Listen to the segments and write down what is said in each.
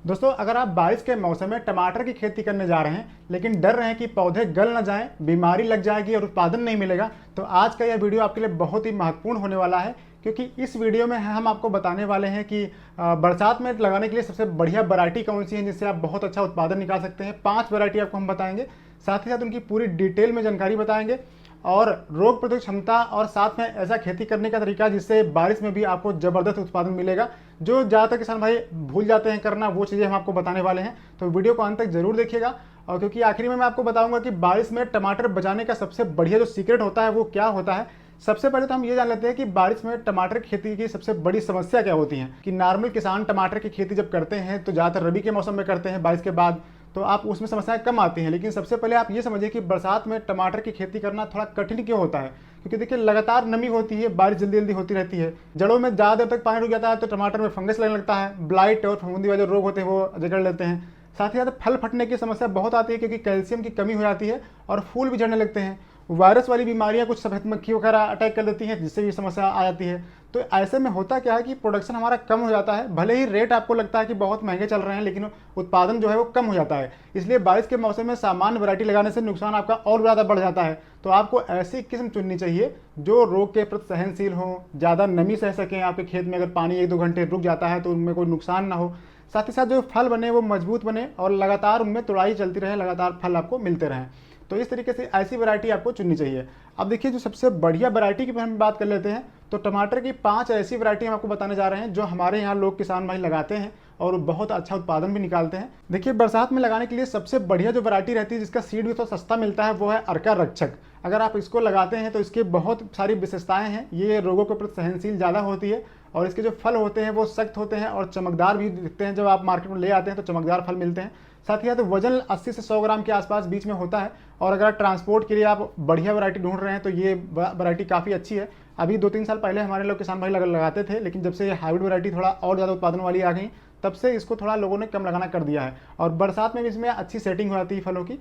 दोस्तों, अगर आप बारिश के मौसम में टमाटर की खेती करने जा रहे हैं लेकिन डर रहे हैं कि पौधे गल न जाएं, बीमारी लग जाएगी और उत्पादन नहीं मिलेगा, तो आज का यह वीडियो आपके लिए बहुत ही महत्वपूर्ण होने वाला है। क्योंकि इस वीडियो में हम आपको बताने वाले हैं कि बरसात में लगाने के लिए सबसे बढ़िया वैरायटी कौन सी है जिससे आप बहुत अच्छा उत्पादन निकाल सकते हैं। 5 वैरायटी आपको हम बताएंगे, साथ ही साथ उनकी पूरी डिटेल में जानकारी बताएंगे और रोग प्रतिरोधक क्षमता और साथ में ऐसा खेती करने का तरीका जिससे बारिश में भी आपको जबरदस्त उत्पादन मिलेगा। जो ज़्यादातर किसान भाई भूल जाते हैं करना, वो चीज़ें हम आपको बताने वाले हैं, तो वीडियो को अंत तक जरूर देखिएगा। और क्योंकि आखिरी में मैं आपको बताऊंगा कि बारिश में टमाटर बचाने का सबसे बढ़िया जो सीक्रेट होता है वो क्या होता है। सबसे पहले तो हम ये जान लेते हैं कि बारिश में टमाटर की खेती की सबसे बड़ी समस्या क्या होती है। कि नॉर्मल किसान टमाटर की खेती जब करते हैं तो ज़्यादातर रबी के मौसम में करते हैं बारिश के बाद, तो आप उसमें समस्याएं कम आती हैं। लेकिन सबसे पहले आप ये समझिए कि बरसात में टमाटर की खेती करना थोड़ा कठिन क्यों होता है। क्योंकि देखिए लगातार नमी होती है, बारिश जल्दी जल्दी होती रहती है, जड़ों में ज़्यादा देर तक पानी रुक जाता है तो टमाटर में फंगस लगने लगता है, ब्लाइट और फफूंदी वाले रोग होते हैं वो जकड़ लेते हैं। साथ ही साथ फल फटने की समस्या बहुत आती है क्योंकि कैल्शियम की कमी हो जाती है और फूल भी झड़ने लगते हैं। वायरस वाली बीमारियां कुछ सफेद मक्खी वगैरह अटैक कर देती हैं जिससे भी समस्या आ जाती है। तो ऐसे में होता क्या है कि प्रोडक्शन हमारा कम हो जाता है। भले ही रेट आपको लगता है कि बहुत महंगे चल रहे हैं लेकिन उत्पादन जो है वो कम हो जाता है। इसलिए बारिश के मौसम में सामान्य वैरायटी लगाने से नुकसान आपका और ज़्यादा बढ़ जाता है। तो आपको ऐसी किस्म चुननी चाहिए जो रोग के प्रति सहनशील हो, ज़्यादा नमी सह सकें, आपके खेत में अगर पानी 1-2 घंटे रुक जाता है तो उनमें कोई नुकसान ना हो। साथ ही साथ जो फल बने वो मजबूत बने और लगातार उनमें तुड़ाई चलती रहे, लगातार फल आपको मिलते रहें। तो इस तरीके से ऐसी वैरायटी आपको चुननी चाहिए। अब देखिए, जो सबसे बढ़िया वैरायटी की हम बात कर लेते हैं तो टमाटर की 5 ऐसी वैरायटी हम आपको बताने जा रहे हैं जो हमारे यहाँ लोग किसान भाई लगाते हैं और बहुत अच्छा उत्पादन भी निकालते हैं। देखिए, बरसात में लगाने के लिए सबसे बढ़िया जो वैरायटी रहती है जिसका सीड भी थोड़ा सस्ता मिलता है वो है अर्का रक्षक। अगर आप इसको लगाते हैं तो इसके बहुत सारी विशेषताएं हैं। ये रोगों के प्रति सहनशील ज़्यादा होती है और इसके जो फल होते हैं वो सख्त होते हैं और चमकदार भी दिखते हैं। जब आप मार्केट में ले आते हैं तो चमकदार फल मिलते हैं। साथ ही साथ वजन 80 से 100 ग्राम के आसपास बीच में होता है। और अगर ट्रांसपोर्ट के लिए आप बढ़िया वैरायटी ढूंढ रहे हैं तो ये वैरायटी काफ़ी अच्छी है। अभी 2-3 साल पहले हमारे लोग किसान भाई लगाते थे, लेकिन जब से ये हाइब्रिड वैरायटी थोड़ा और ज़्यादा उत्पादन वाली आ गई तब से इसको थोड़ा लोगों ने कम लगाना कर दिया है और बरसात में भी इसमें अच्छी सेटिंग हो जाती है फलों की।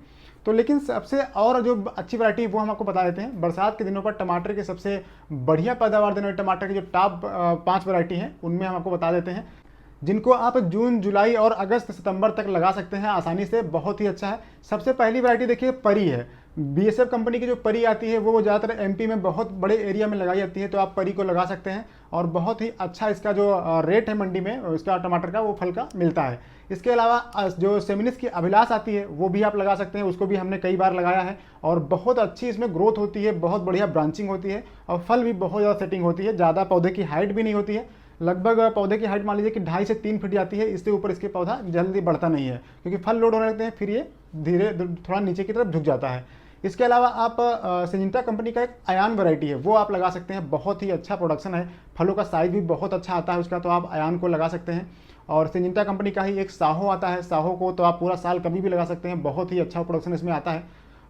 तो लेकिन सबसे और जो अच्छी वैरायटी वो हम आपको बता देते हैं। बरसात के दिनों पर टमाटर के सबसे बढ़िया पैदावार देने वाले टमाटर की जो टॉप 5 वैरायटी हैं उनमें हम आपको बता देते हैं, जिनको आप जून, जुलाई और अगस्त, सितंबर तक लगा सकते हैं आसानी से। बहुत ही अच्छा है। सबसे पहली वैरायटी देखिए परी है। बीएसएफ कंपनी की जो परी आती है वो ज़्यादातर एमपी में बहुत बड़े एरिया में लगाई जाती है, तो आप परी को लगा सकते हैं और बहुत ही अच्छा इसका जो रेट है मंडी में इसका टमाटर का वो फल का मिलता है। इसके अलावा जो सेमिनिस की अभिलाष आती है वो भी आप लगा सकते हैं, उसको भी हमने कई बार लगाया है और बहुत अच्छी इसमें ग्रोथ होती है, बहुत बढ़िया ब्रांचिंग होती है और फल भी बहुत ज़्यादा सेटिंग होती है। ज़्यादा पौधे की हाइट भी नहीं होती है, लगभग पौधे की हाइट मान लीजिए कि 2.5 से 3 फीट जाती है। इससे ऊपर इसके पौधा जल्दी बढ़ता नहीं है क्योंकि फल लोड होने लगते हैं, फिर ये धीरे थोड़ा नीचे की तरफ झुक जाता है। इसके अलावा आप सिंजिंटा कंपनी का एक अयान वैरायटी है वो आप लगा सकते हैं। बहुत ही अच्छा प्रोडक्शन है, फलों का साइज भी बहुत अच्छा आता है उसका, तो आप अयान को लगा सकते हैं। और सिंजिंटा कंपनी का ही एक साहो आता है, साहो को तो आप पूरा साल कभी भी लगा सकते हैं, बहुत ही अच्छा प्रोडक्शन इसमें आता है।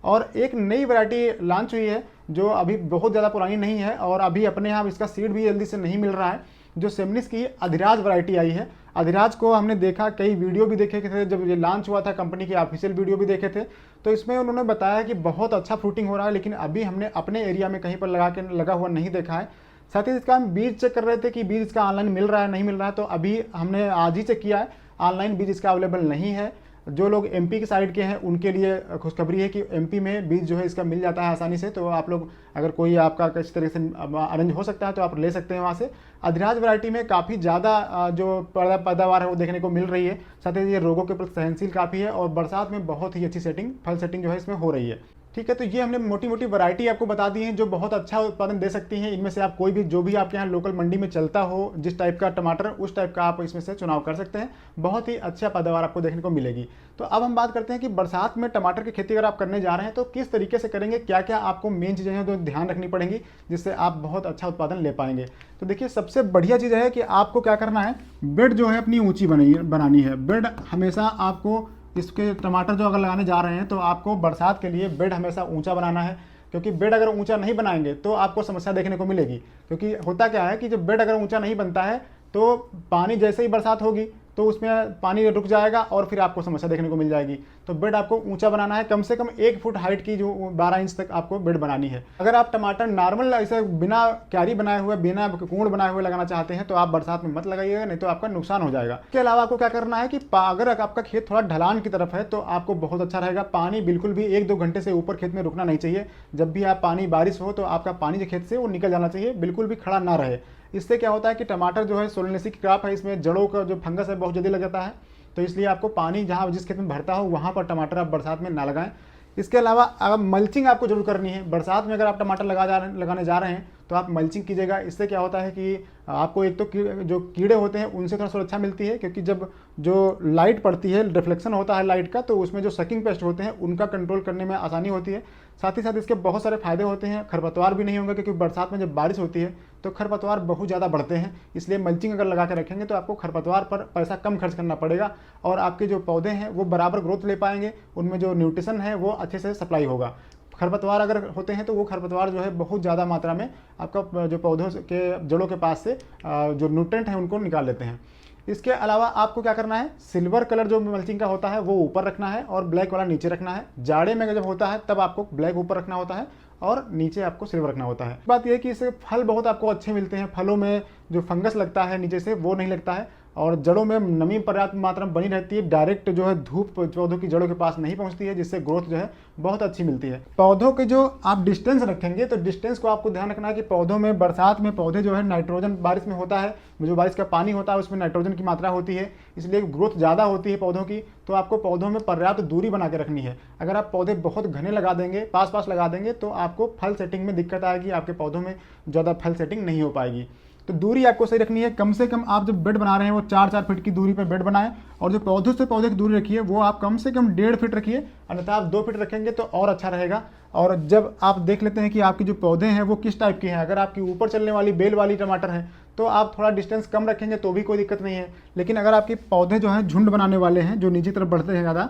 और एक नई वैरायटी लॉन्च हुई है जो अभी बहुत ज़्यादा पुरानी नहीं है और अभी अपने यहाँ इसका सीड भी जल्दी से नहीं मिल रहा है, जो सेमिनिस की अधिराज वैरायटी आई है। अधिराज को हमने देखा, कई वीडियो भी देखे थे जब ये लॉन्च हुआ था, कंपनी के ऑफिशियल वीडियो भी देखे थे, तो इसमें उन्होंने बताया कि बहुत अच्छा फ्रूटिंग हो रहा है। लेकिन अभी हमने अपने एरिया में कहीं पर लगा हुआ नहीं देखा है। साथ ही इसका हम बीज चेक कर रहे थे कि बीज इसका ऑनलाइन मिल रहा है नहीं मिल रहा है, तो अभी हमने आज ही चेक किया है, ऑनलाइन बीज इसका अवेलेबल नहीं है। जो लोग एमपी की साइड के हैं उनके लिए खुशखबरी है कि एमपी में बीज जो है इसका मिल जाता है आसानी से। तो आप लोग अगर कोई आपका किसी तरह से अरेंज हो सकता है तो आप ले सकते हैं वहाँ से। अधिराज वैरायटी में काफ़ी ज़्यादा जो पैदावार है वो देखने को मिल रही है। साथ ही ये रोगों के प्रति सहनशील काफ़ी है और बरसात में बहुत ही अच्छी सेटिंग, फल सेटिंग जो है इसमें हो रही है। ठीक है, तो ये हमने मोटी मोटी वैरायटी आपको बता दी है जो बहुत अच्छा उत्पादन दे सकती हैं। इनमें से आप कोई भी जो भी आपके यहाँ लोकल मंडी में चलता हो, जिस टाइप का टमाटर उस टाइप का आप इसमें से चुनाव कर सकते हैं। बहुत ही अच्छा पैदावार आपको देखने को मिलेगी। तो अब हम बात करते हैं कि बरसात में टमाटर की खेती अगर आप करने जा रहे हैं तो किस तरीके से करेंगे, क्या क्या आपको मेन चीज़ें हैं जो ध्यान रखनी पड़ेंगी जिससे आप बहुत अच्छा उत्पादन ले पाएंगे। तो देखिए, सबसे बढ़िया चीज़ है कि आपको क्या करना है, बेड जो है अपनी ऊँची बनानी है। बेड हमेशा आपको, इसके टमाटर जो अगर लगाने जा रहे हैं तो आपको बरसात के लिए बेड हमेशा ऊंचा बनाना है। क्योंकि बेड अगर ऊंचा नहीं बनाएंगे तो आपको समस्या देखने को मिलेगी। क्योंकि होता क्या है कि जब बेड अगर ऊंचा नहीं बनता है तो पानी जैसे ही बरसात होगी तो उसमें पानी रुक जाएगा और फिर आपको समस्या देखने को मिल जाएगी। तो बेड आपको ऊंचा बनाना है, कम से कम 1 फुट हाइट की जो 12 इंच तक आपको बेड बनानी है। अगर आप टमाटर नॉर्मल ऐसे बिना क्यारी बनाए हुए, बिना कूड़ बनाए हुए लगाना चाहते हैं तो आप बरसात में मत लगाइएगा, नहीं तो आपका नुकसान हो जाएगा। इसके अलावा आपको क्या करना है कि अगर आपका खेत थोड़ा ढलान की तरफ है तो आपको बहुत अच्छा रहेगा, पानी बिल्कुल भी 1-2 घंटे से ऊपर खेत में रुकना नहीं चाहिए। जब भी आप पानी बारिश हो तो आपका पानी जो खेत से वो निकल जाना चाहिए, बिल्कुल भी खड़ा ना रहे। इससे क्या होता है कि टमाटर जो है सोलनेसी की क्रॉप है, इसमें जड़ों का जो फंगस है बहुत जल्दी लग जाता है। तो इसलिए आपको पानी जहाँ जिस खेत में भरता हो वहाँ पर टमाटर आप बरसात में ना लगाएं। इसके अलावा अब मल्चिंग आपको जरूर करनी है। बरसात में अगर आप टमाटर लगाने जा रहे हैं तो आप मल्चिंग कीजिएगा। इससे क्या होता है कि आपको एक तो जो कीड़े होते हैं उनसे थोड़ा सुरक्षा मिलती है, क्योंकि जब जो लाइट पड़ती है, रिफ्लेक्शन होता है लाइट का, तो उसमें जो सकिंग पेस्ट होते हैं उनका कंट्रोल करने में आसानी होती है। साथ ही साथ इसके बहुत सारे फायदे होते हैं, खरपतवार भी नहीं होंगे, क्योंकि बरसात में जब बारिश होती है तो खरपतवार बहुत ज़्यादा बढ़ते हैं। इसलिए मल्चिंग अगर लगा के रखेंगे तो आपको खरपतवार पर पैसा कम खर्च करना पड़ेगा और आपके जो पौधे हैं वो बराबर ग्रोथ ले पाएंगे, उनमें जो न्यूट्रिशन है वो अच्छे से सप्लाई होगा। खरपतवार अगर होते हैं तो वो खरपतवार जो है बहुत ज़्यादा मात्रा में आपका जो पौधों के जड़ों के पास से जो न्यूट्रेंट है उनको निकाल लेते हैं। इसके अलावा आपको क्या करना है, सिल्वर कलर जो मल्चिंग का होता है वो ऊपर रखना है और ब्लैक वाला नीचे रखना है। जाड़े में जब होता है तब आपको ब्लैक ऊपर रखना होता है और नीचे आपको सिल्वर रखना होता है। बात यह है कि इससे फल बहुत आपको अच्छे मिलते हैं, फलों में जो फंगस लगता है नीचे से वो नहीं लगता है और जड़ों में नमी पर्याप्त मात्रा में बनी रहती है। डायरेक्ट जो है धूप पौधों की जड़ों के पास नहीं पहुंचती है, जिससे ग्रोथ जो है बहुत अच्छी मिलती है। पौधों के जो आप डिस्टेंस रखेंगे तो डिस्टेंस को आपको ध्यान रखना है कि पौधों में बरसात में पौधे जो है नाइट्रोजन, बारिश में होता है, जो बारिश का पानी होता है उसमें नाइट्रोजन की मात्रा होती है, इसलिए ग्रोथ ज़्यादा होती है पौधों की। तो आपको पौधों में पर्याप्त दूरी बना के रखनी है। अगर आप पौधे बहुत घने लगा देंगे, पास पास लगा देंगे, तो आपको फल सेटिंग में दिक्कत आएगी, आपके पौधों में ज़्यादा फल सेटिंग नहीं हो पाएगी। तो दूरी आपको सही रखनी है। कम से कम आप जब बेड बना रहे हैं वो 4-4 फीट की दूरी पर बेड बनाएं और जो पौधों से पौधे की दूरी रखिए वो आप कम से कम 1.5 फीट रखिए, अन्यथा आप 2 फीट रखेंगे तो और अच्छा रहेगा। और जब आप देख लेते हैं कि आपके जो पौधे हैं वो किस टाइप के हैं, अगर आपकी ऊपर चलने वाली बेल वाली टमाटर है तो आप थोड़ा डिस्टेंस कम रखेंगे तो भी कोई दिक्कत नहीं है। लेकिन अगर आपके पौधे जो हैं झुंड बनाने वाले हैं, जो नीचे तरफ बढ़ते हैं ज़्यादा,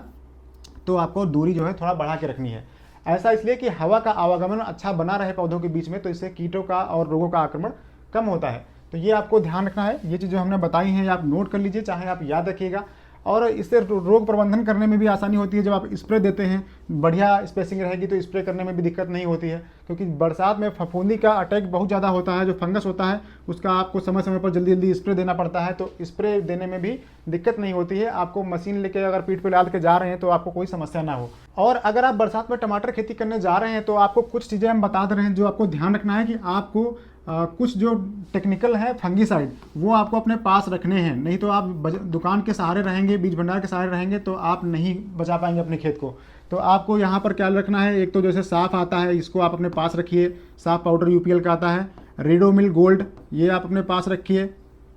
तो आपको दूरी जो है थोड़ा बढ़ा के रखनी है। ऐसा इसलिए कि हवा का आवागमन अच्छा बना रहे पौधों के बीच में, तो इससे कीटों का और रोगों का आक्रमण कम होता है। तो ये आपको ध्यान रखना है। ये चीज़ जो हमने बताई हैं आप नोट कर लीजिए, चाहे आप याद रखिएगा। और इससे रोग प्रबंधन करने में भी आसानी होती है। जब आप स्प्रे देते हैं, बढ़िया स्पेसिंग रहेगी तो स्प्रे करने में भी दिक्कत नहीं होती है, क्योंकि बरसात में फफूंदी का अटैक बहुत ज़्यादा होता है। जो फंगस होता है उसका आपको समय समय पर जल्दी जल्दी स्प्रे देना पड़ता है, तो स्प्रे देने में भी दिक्कत नहीं होती है। आपको मशीन लेके अगर पीठ पे लाद के जा रहे हैं तो आपको कोई समस्या ना हो। और अगर आप बरसात में टमाटर खेती करने जा रहे हैं तो आपको कुछ चीज़ें हम बता दे रहे हैं जो आपको ध्यान रखना है कि आपको कुछ जो टेक्निकल है फंगीसाइड वो आपको अपने पास रखने हैं, नहीं तो आप दुकान के सहारे रहेंगे, बीज भंडार के सहारे रहेंगे तो आप नहीं बचा पाएंगे अपने खेत को। तो आपको यहाँ पर क्या रखना है, एक तो जैसे साफ आता है इसको आप अपने पास रखिए, साफ पाउडर यूपीएल का आता है। रिडोमिल गोल्ड ये आप अपने पास रखिए,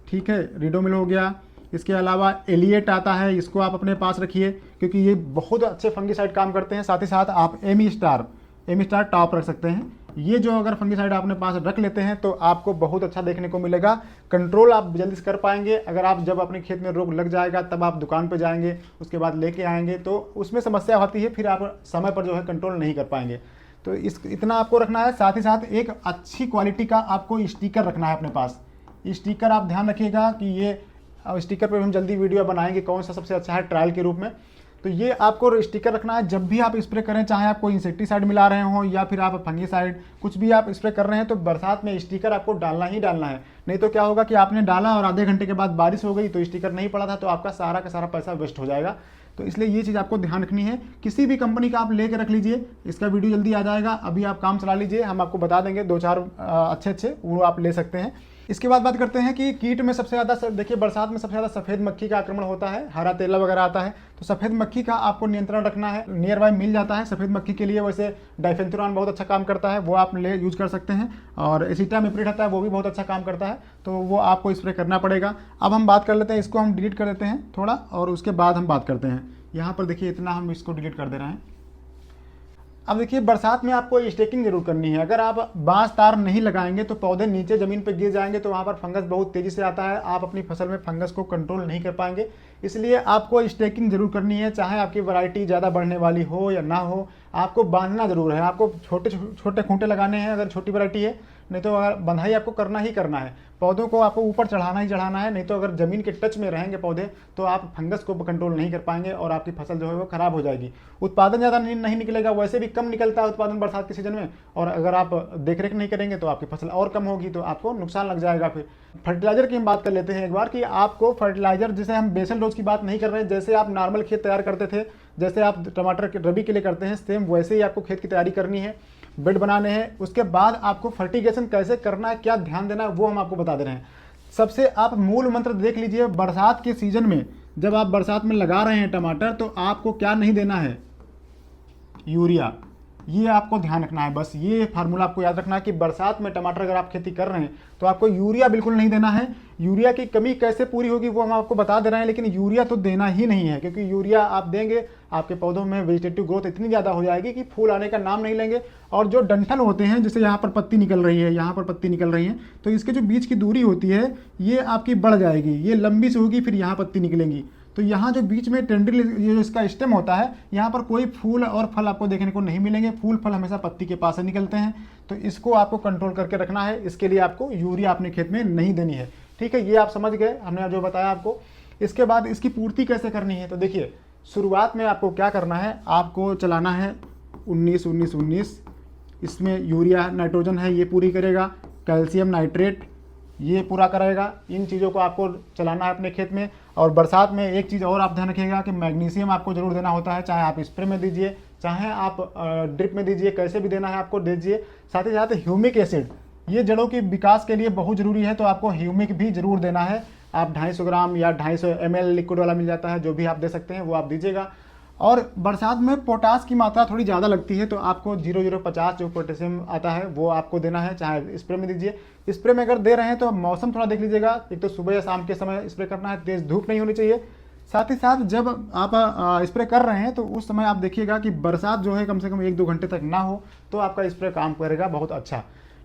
ठीक है, रिडोमिल हो गया। इसके अलावा एलिएट आता है, इसको आप अपने पास रखिए क्योंकि ये बहुत अच्छे फंगीसाइड काम करते हैं। साथ ही साथ आप एमी स्टार टॉप रख सकते हैं। ये जो अगर फंगीसाइड आपने पास रख लेते हैं तो आपको बहुत अच्छा देखने को मिलेगा, कंट्रोल आप जल्दी से कर पाएंगे। अगर आप जब अपने खेत में रोग लग जाएगा तब आप दुकान पर जाएंगे, उसके बाद लेके आएंगे तो उसमें समस्या होती है, फिर आप समय पर जो है कंट्रोल नहीं कर पाएंगे। तो इतना आपको रखना है। साथ ही साथ एक अच्छी क्वालिटी का आपको स्टिकर रखना है अपने पास। स्टिकर आप ध्यान रखिएगा कि ये स्टिकर पर हम जल्दी वीडियो बनाएंगे कौन सा सबसे अच्छा है ट्रायल के रूप में। तो ये आपको स्टिकर रखना है जब भी आप स्प्रे करें, चाहे आप कोई इंसेक्टिसाइड मिला रहे हो या फिर आप फंगीसाइड कुछ भी आप स्प्रे कर रहे हैं, तो बरसात में स्टिकर आपको डालना ही डालना है। नहीं तो क्या होगा कि आपने डाला और आधे घंटे के बाद बारिश हो गई तो स्टिकर नहीं पड़ा था, तो आपका सारा का सारा पैसा वेस्ट हो जाएगा। तो इसलिए ये चीज़ आपको ध्यान रखनी है। किसी भी कंपनी का आप लेके रख लीजिए, इसका वीडियो जल्दी आ जाएगा। अभी आप काम चला लीजिए, हम आपको बता देंगे 2-4 अच्छे वो आप ले सकते हैं। इसके बाद बात करते हैं कि कीट में सबसे ज़्यादा देखिए बरसात में सबसे ज़्यादा सफ़ेद मक्खी का आक्रमण होता है, हरा तेला वगैरह आता है। तो सफ़ेद मक्खी का आपको नियंत्रण रखना है। नियर बाय मिल जाता है सफ़ेद मक्खी के लिए, वैसे डाइफेंथुरान बहुत अच्छा काम करता है, वो आप यूज कर सकते हैं। और एसिटामिप्रिड आता है वो भी बहुत अच्छा काम करता है, तो वो आपको स्प्रे करना पड़ेगा। अब हम बात कर लेते हैं, इसको हम डिलीट कर देते हैं थोड़ा और उसके बाद हम बात करते हैं। यहाँ पर देखिए इतना हम इसको डिलीट कर दे रहे हैं। अब देखिए बरसात में आपको स्टेकिंग जरूर करनी है। अगर आप बांस तार नहीं लगाएंगे तो पौधे नीचे ज़मीन पर गिर जाएंगे, तो वहाँ पर फंगस बहुत तेज़ी से आता है, आप अपनी फसल में फंगस को कंट्रोल नहीं कर पाएंगे। इसलिए आपको स्टेकिंग जरूर करनी है, चाहे आपकी वैरायटी ज़्यादा बढ़ने वाली हो या ना हो, आपको बांधना जरूर है। आपको छोटे छोटे खूंटे लगाने हैं अगर छोटी वैरायटी है, नहीं तो अगर बंधाई आपको करना ही करना है। पौधों को आपको ऊपर चढ़ाना ही चढ़ाना है, नहीं तो अगर ज़मीन के टच में रहेंगे पौधे तो आप फंगस को कंट्रोल नहीं कर पाएंगे और आपकी फसल जो है वो खराब हो जाएगी। उत्पादन ज़्यादा नहीं निकलेगा, वैसे भी कम निकलता है उत्पादन बरसात के सीजन में, और अगर आप देखरेख नहीं करेंगे तो आपकी फसल और कम होगी, तो आपको नुकसान लग जाएगा। फिर फर्टिलाइजर की हम बात कर लेते हैं एक बार, कि आपको फर्टिलाइजर, जैसे हम बेसल डोज की बात नहीं कर रहे हैं, जैसे आप नॉर्मल खेत तैयार करते थे, जैसे आप टमाटर के रबी के लिए करते हैं, सेम वैसे ही आपको खेत की तैयारी करनी है, बेड बनाने हैं। उसके बाद आपको फर्टिगेशन कैसे करना है, क्या ध्यान देना है, वो हम आपको बता दे रहे हैं। सबसे आप मूल मंत्र देख लीजिए, बरसात के सीजन में जब आप बरसात में लगा रहे हैं टमाटर, तो आपको क्या नहीं देना है, यूरिया। ये आपको ध्यान रखना है, बस ये फार्मूला आपको याद रखना है कि बरसात में टमाटर अगर आप खेती कर रहे हैं तो आपको यूरिया बिल्कुल नहीं देना है। यूरिया की कमी कैसे पूरी होगी वो हम आपको बता दे रहे हैं, लेकिन यूरिया तो देना ही नहीं है, क्योंकि यूरिया आप देंगे आपके पौधों में वेजिटेटिव ग्रोथ इतनी ज़्यादा हो जाएगी कि फूल आने का नाम नहीं लेंगे। और जो डंठल होते हैं, जैसे यहाँ पर पत्ती निकल रही है, यहाँ पर पत्ती निकल रही है, तो इसके जो बीच की दूरी होती है ये आपकी बढ़ जाएगी, ये लंबी से होगी, फिर यहाँ पत्ती निकलेंगी। तो यहाँ जो बीच में टेंड्रिल, ये जो इसका स्टेम होता है, यहाँ पर कोई फूल और फल आपको देखने को नहीं मिलेंगे। फूल फल हमेशा पत्ती के पास से निकलते हैं, तो इसको आपको कंट्रोल करके रखना है। इसके लिए आपको यूरिया अपने खेत में नहीं देनी है, ठीक है। ये आप समझ गए, हमने जो बताया आपको। इसके बाद इसकी पूर्ति कैसे करनी है, तो देखिए शुरुआत में आपको क्या करना है, आपको चलाना है 19-19-19। इसमें यूरिया नाइट्रोजन है ये पूरी करेगा, कैल्शियम नाइट्रेट ये पूरा करेगा। इन चीज़ों को आपको चलाना है अपने खेत में। और बरसात में एक चीज़ और आप ध्यान रखिएगा कि मैग्नीशियम आपको जरूर देना होता है, चाहे आप स्प्रे में दीजिए, चाहे आप ड्रिप में दीजिए, कैसे भी देना है आपको दीजिए। साथ ही साथ ह्यूमिक एसिड, ये जड़ों के विकास के लिए बहुत ज़रूरी है, तो आपको ह्यूमिक भी जरूर देना है। आप 250 ग्राम या 250 ml लिक्विड वाला मिल जाता है, जो भी आप दे सकते हैं वो आप दीजिएगा। और बरसात में पोटास की मात्रा थोड़ी ज़्यादा लगती है, तो आपको 0050 जो पोटेशियम आता है वो आपको देना है, चाहे स्प्रे में दीजिए। स्प्रे में अगर दे रहे हैं तो मौसम थोड़ा देख लीजिएगा, एक तो सुबह या शाम के समय स्प्रे करना है, तेज़ धूप नहीं होनी चाहिए। साथ ही साथ जब आप स्प्रे कर रहे हैं तो उस समय आप देखिएगा कि बरसात जो है कम से कम 1-2 घंटे तक ना हो, तो आपका स्प्रे काम करेगा बहुत अच्छा,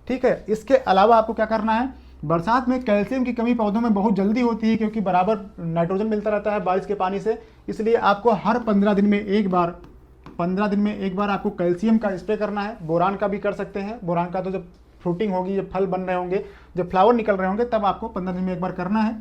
ठीक है। इसके अलावा आपको क्या करना है, बरसात में कैल्शियम की कमी पौधों में बहुत जल्दी होती है, क्योंकि बराबर नाइट्रोजन मिलता रहता है बारिश के पानी से, इसलिए आपको हर 15 दिन में एक बार आपको कैल्शियम का स्प्रे करना है। बोरान का भी कर सकते हैं, बोरान का तो जब फ्रूटिंग होगी, जब फल बन रहे होंगे, जब फ्लावर निकल रहे होंगे, तब आपको 15 दिन में एक बार करना है।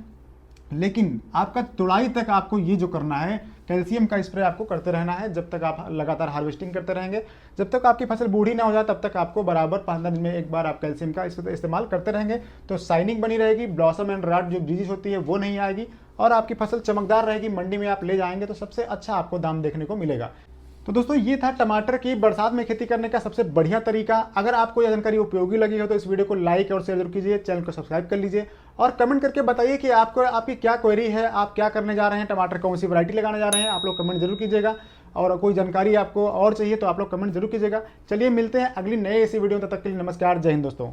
लेकिन आपका तुड़ाई तक आपको ये जो करना है, कैल्शियम का स्प्रे आपको करते रहना है, जब तक आप लगातार हार्वेस्टिंग करते रहेंगे, जब तक आपकी फसल बूढ़ी ना हो जाए, तब तक आपको बराबर 15 दिन में एक बार आप कैल्शियम का इस्तेमाल करते रहेंगे। तो शाइनिंग बनी रहेगी, ब्लॉसम एंड रॉट जो डिजीज होती है वो नहीं आएगी, और आपकी फसल चमकदार रहेगी। मंडी में आप ले जाएंगे तो सबसे अच्छा आपको दाम देखने को मिलेगा। तो दोस्तों ये था टमाटर की बरसात में खेती करने का सबसे बढ़िया तरीका। अगर आपको यह जानकारी उपयोगी लगी हो तो इस वीडियो को लाइक और शेयर जरूर कीजिए, चैनल को सब्सक्राइब कर लीजिए, और कमेंट करके बताइए कि आपकी क्या क्वेरी है, आप क्या करने जा रहे हैं, टमाटर कौन सी वैरायटी लगाने जा रहे हैं, आप लोग कमेंट जरूर कीजिएगा। और कोई जानकारी आपको और चाहिए तो आप लोग कमेंट जरूर कीजिएगा। चलिए मिलते हैं अगली नए ऐसी वीडियो, तब तक के लिए नमस्कार, जय हिंद दोस्तों।